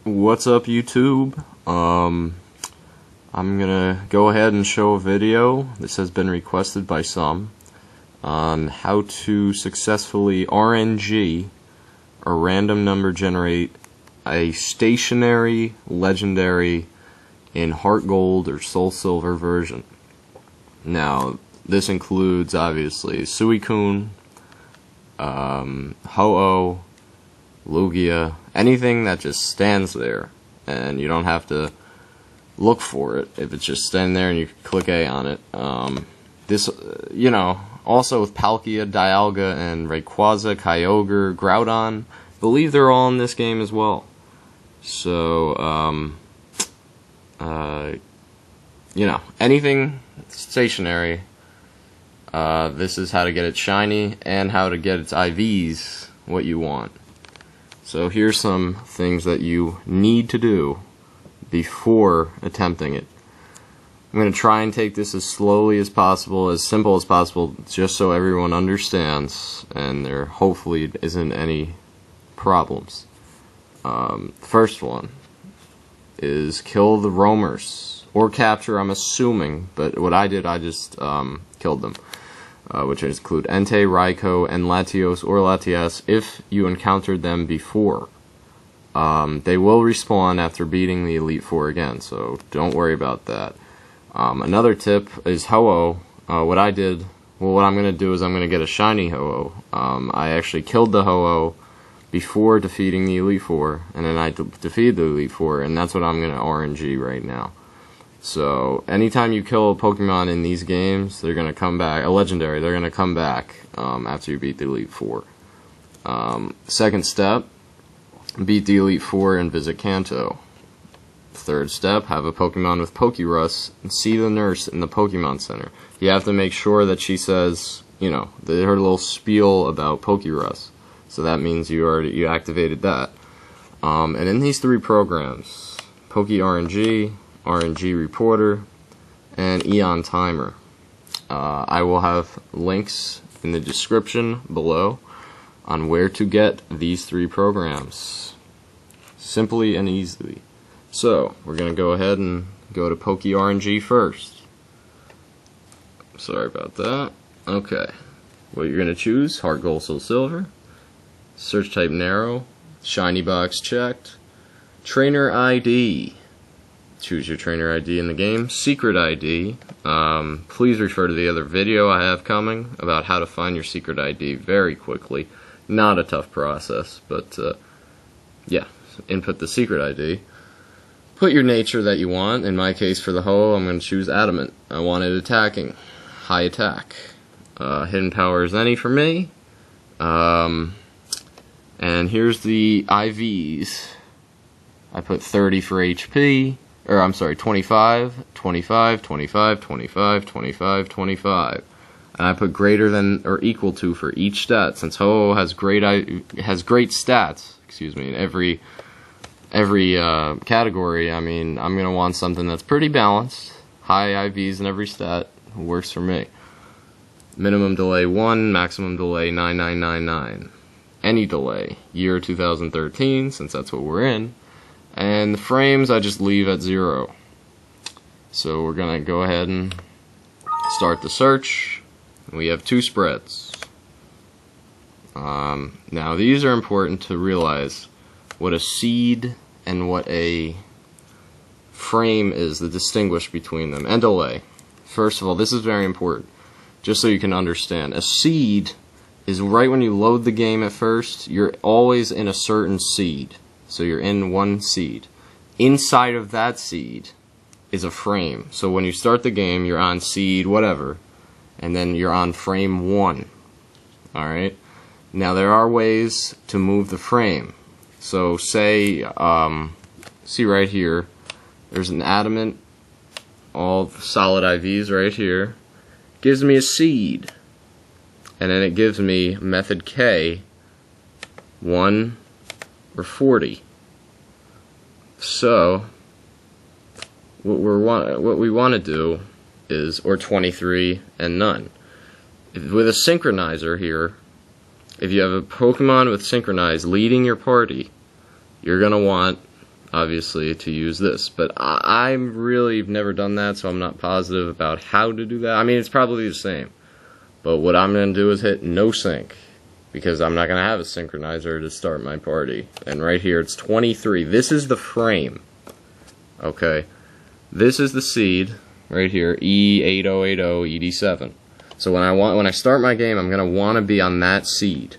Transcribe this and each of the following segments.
What's up, YouTube? I'm gonna go ahead and show a video. This has been requested by some on how to successfully RNG, or random number generate, a stationary legendary in HeartGold or Soulsilver version. Now, this includes obviously Suicune, Ho-Oh, Lugia, anything that just stands there and you don't have to look for it. If it's just standing there and you click A on it. Also with Palkia, Dialga, and Rayquaza, Kyogre, Groudon, I believe they're all in this game as well. So, anything stationary, this is how to get it shiny and how to get its IVs what you want. So here's some things that you need to do before attempting it. I'm going to try and take this as slowly as possible, as simple as possible, just so everyone understands and there hopefully isn't any problems. First one is kill the roamers, or capture, I'm assuming, but what I did, I just killed them. Which include Entei, Raikou, and Latios or Latias if you encountered them before. They will respawn after beating the Elite Four again, so don't worry about that. Another tip is Ho-Oh. What I'm going to do is I'm going to get a shiny Ho-Oh. I actually killed the Ho-Oh before defeating the Elite Four, and then I defeated the Elite Four, and that's what I'm going to RNG right now. So, anytime you kill a Pokemon in these games, they're going to come back, a legendary, they're going to come back after you beat the Elite Four. Second step, beat the Elite Four and visit Kanto. Third step, have a Pokemon with Pokerus and see the nurse in the Pokemon Center. You have to make sure that she says, her little spiel about Pokerus. So that means you activated that. And in these three programs, Poke RNG, RNG Reporter, and Eon Timer. I will have links in the description below on where to get these three programs. Simply and easily. So, we're going to go ahead and go to Poke RNG first. Sorry about that. Okay. What you're going to choose, HeartGold, Soulsilver. Search type narrow. Shiny box checked. Trainer ID. Choose your trainer ID in the game. Secret ID. Please refer to the other video I have coming about how to find your secret ID very quickly. Not a tough process, but yeah. Input the secret ID. Put your nature that you want. In my case, for the Ho, I'm going to choose Adamant. I want it attacking. High attack. Hidden power is any for me. And here's the IVs. I put 30 for HP. Or, I'm sorry, 25, 25, 25, 25, 25, 25. And I put greater than or equal to for each stat, since Ho has great stats, in every category. I mean, I'm going to want something that's pretty balanced. High IVs in every stat works for me. Minimum delay 1, maximum delay 9999. Any delay, year 2013, since that's what we're in. And the frames I just leave at 0. So we're going to go ahead and start the search. We have 2 spreads. Now these are important to realize what a seed and what a frame is, the distinguish between them, and delay. First of all, this is very important, just so you can understand. A seed is right when you load the game at first, you're always in a certain seed. So you're in one seed. Inside of that seed is a frame. So when you start the game, you're on seed whatever, and then you're on frame 1. Alright? Now there are ways to move the frame. So say, see right here, there's an Adamant, all solid IVs right here. Gives me a seed. And then it gives me method K, 1 or 40. So what we want to do is, or 23 and none. With a synchronizer here, if you have a Pokemon with Synchronize leading your party, you're going to want obviously, to use this. But I've really never done that, so I'm not positive about how to do that. I mean, it's probably the same. But what I'm going to do is hit no sync, because I'm not going to have a synchronizer to start my party. And right here, it's 23. This is the frame. Okay? This is the seed, right here, E8080ED7. So when I start my game, I'm going to want to be on that seed.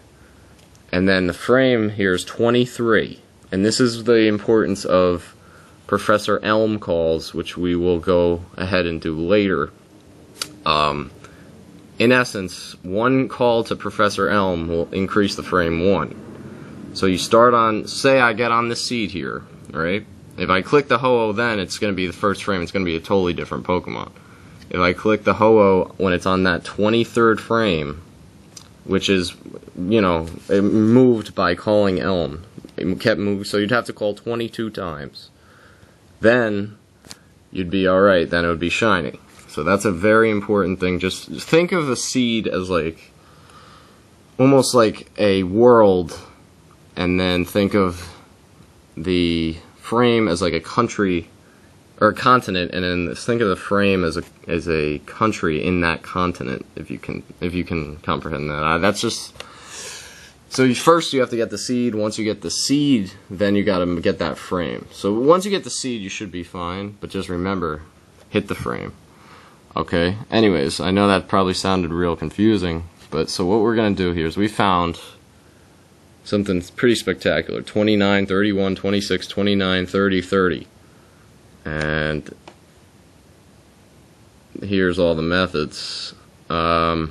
And then the frame here is 23. And this is the importance of Professor Elm calls, which we will go ahead and do later. In essence, one call to Professor Elm will increase the frame 1. So you start on, say I get on this seed here, right? If I click the Ho-Oh then, it's going to be the first frame, it's going to be a totally different Pokemon. If I click the Ho-Oh when it's on that 23rd frame, which is, you know, it moved by calling Elm. It kept moving, so you'd have to call 22 times. Then, you'd be alright, then it would be shiny. So that's a very important thing. Just think of the seed as like, almost like a world, and then think of the frame as like a country, or a continent, and then think of the frame as a country in that continent, if you can comprehend that. That's just, so first you have to get the seed. Once you get the seed, then you gotta get that frame. So once you get the seed, you should be fine, but just remember, hit the frame. Okay, anyways, I know that probably sounded real confusing, but so what we're going to do here is we found something pretty spectacular. 29, 31, 26, 29, 30, 30. And here's all the methods. With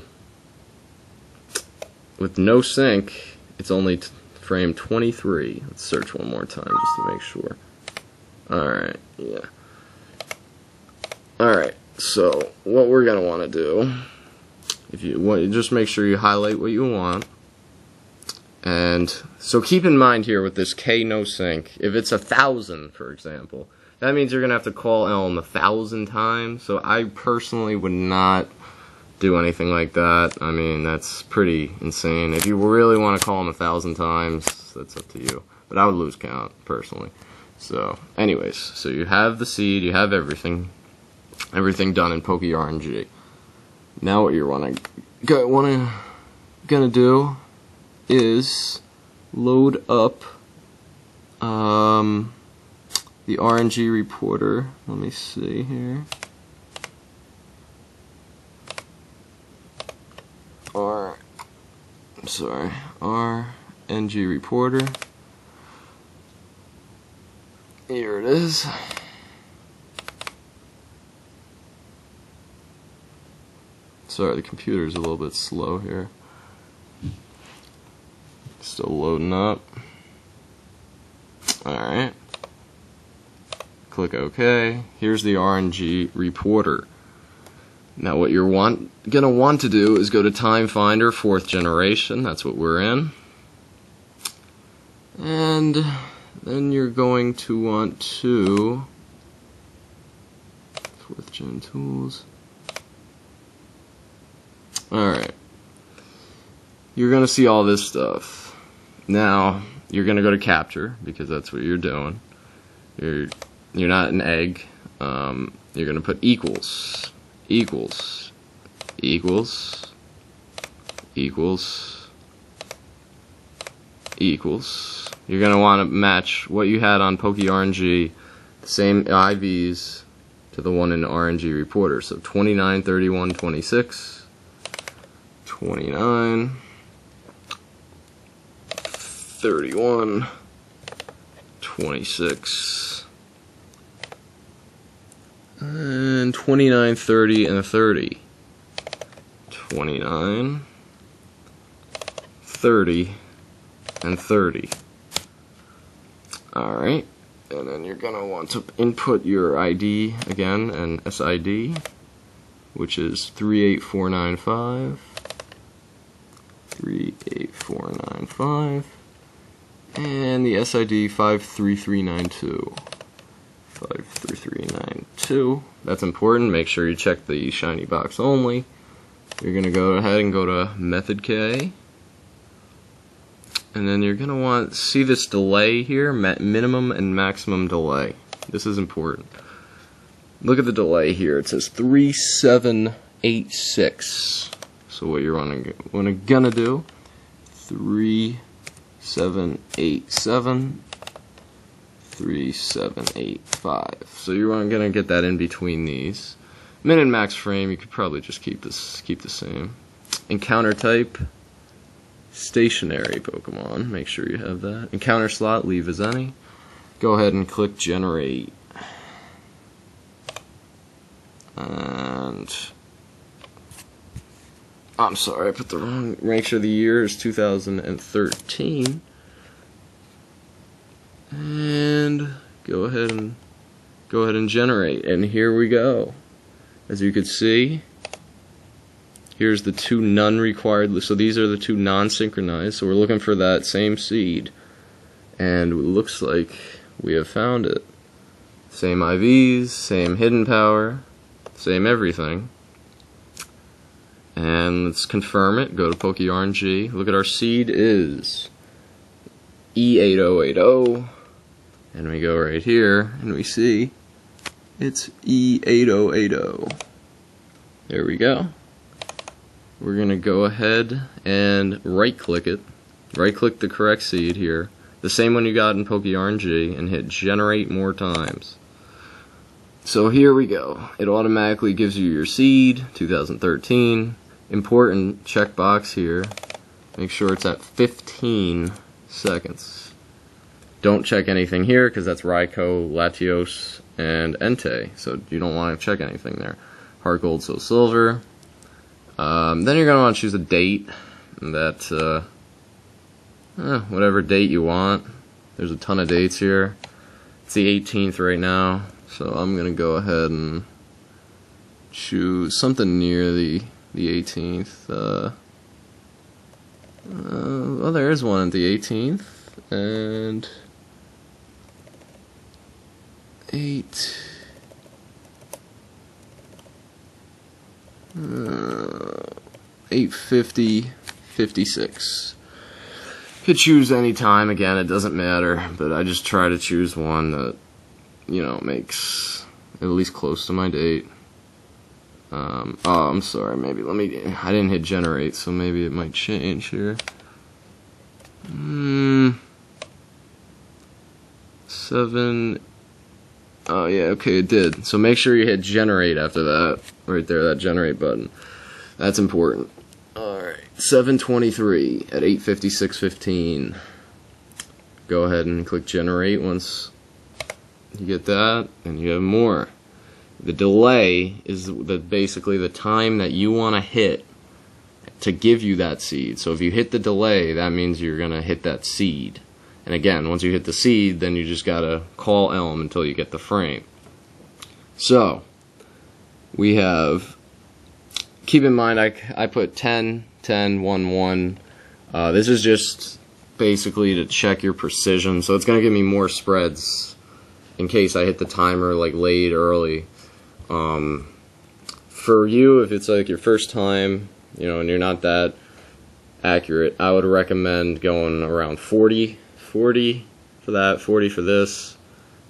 no sync, it's only frame 23. Let's search one more time just to make sure. Alright, yeah. Alright. So, what we're going to want to do, if you want, just make sure you highlight what you want. And so keep in mind here with this K no sync, if it's 1,000, for example, that means you're going to have to call Elm 1,000 times. So I personally would not do anything like that. I mean, that's pretty insane. If you really want to call him 1,000 times, that's up to you. But I would lose count, personally. So, anyways, so you have the seed, you have everything done in Poke RNG. Now what you're gonna do is load up the RNG reporter. Let me see here. RNG reporter. Here it is. Sorry, the computer's a little bit slow here. Still loading up. Alright. Click OK. Here's the RNG reporter. Now what you're gonna want to do is go to Time Finder 4th generation. That's what we're in. And then you're going to want to 4th gen tools. Alright. You're going to see all this stuff. Now, you're going to go to capture, because that's what you're doing. You're not an egg. You're going to put equals. Equals. Equals. Equals. Equals. You're going to want to match what you had on Poke RNG, the same IVs, to the one in the RNG reporter. So 29, 31, 26. 29, 31, 26, and 29, 30, and 30. 29, 30, and 30. Alright, and then you're going to want to input your ID again, and SID, which is 38495. 38495, and the SID 53392. 53392. That's important. Make sure you check the shiny box only. You're gonna go ahead and go to Method K, And then you're going to want to see this delay here, minimum and maximum delay. This is important. Look at the delay here. It says 3786. So what you're gonna do, 3787, 3785. So you're gonna get that in between these. Min and max frame, you could probably just keep the same. Encounter type, stationary Pokemon. Make sure you have that. Encounter slot, leave as any. Go ahead and click generate. And I'm sorry, I put the wrong. Make sure the year is 2013. And go ahead and generate. And here we go. As you can see, here's the two none required. So these are the two non-synchronized. So we're looking for that same seed. And it looks like we have found it. Same IVs, same hidden power, same everything. And let's confirm it. Go to RNG. Look at our seed is E8080. And we go right here and we see it's E8080. There we go. We're going to go ahead and right click it. Right click the correct seed here. The same one you got in RNG, and hit generate more times. So here we go. It automatically gives you your seed, 2013. Important checkbox here. Make sure it's at 15 seconds. Don't check anything here because that's Raikou, Latios, and Entei. So you don't want to check anything there. HeartGold, Soulsilver. Then you're going to want to choose a date. That whatever date you want. There's a ton of dates here. It's the 18th right now. So I'm going to go ahead and choose something near the 18th. Well, there is one at the 18th, and 8:50:56. Could choose any time. Again, it doesn't matter, but I just try to choose one that, you know, makes at least close to my date. Oh, I'm sorry, maybe I didn't hit generate, so maybe it might change here. 7. Oh yeah, okay, it did. So make sure you hit generate after that, right there, that generate button. That's important. Alright, 7:23 at 8:56:15. Go ahead and click generate once you get that, and you have more. The delay is basically the time that you want to hit to give you that seed. So if you hit the delay, that means you're going to hit that seed. And again, once you hit the seed, then you just got to call Elm until you get the frame. So, we have, keep in mind I put 10, 10, 1, 1. This is just basically to check your precision. So it's going to give me more spreads in case I hit the timer like late, early. For you, if it's like your first time, you know, and you're not that accurate, I would recommend going around 40 for that, 40 for this,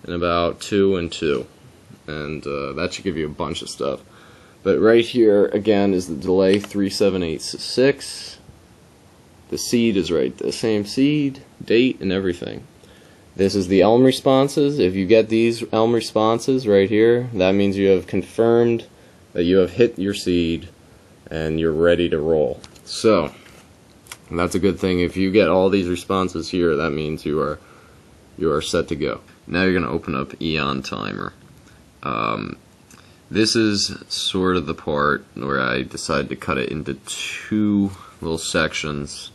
and about 2 and 2. And that should give you a bunch of stuff. But right here, again, is the delay, 3786. The seed is right, the same seed, date, and everything. This is the Elm responses. If you get these Elm responses right here, that means you have confirmed that you have hit your seed and you're ready to roll. So, that's a good thing. If you get all these responses here, that means you are set to go. Now you're going to open up Eon Timer. This is sort of the part where I decided to cut it into 2 little sections.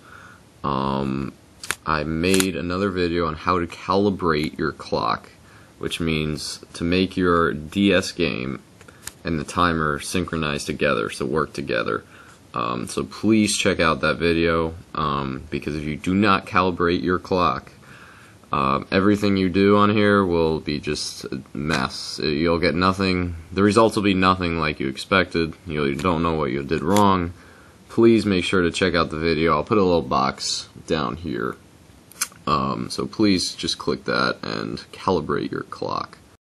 I made another video on how to calibrate your clock, which means to make your DS game and the timer synchronize together, so work together. So please check out that video, because if you do not calibrate your clock, everything you do on here will be just a mess. You'll get nothing. The results will be nothing like you expected. You don't know what you did wrong. Please make sure to check out the video. I'll put a little box down here So please just click that and calibrate your clock.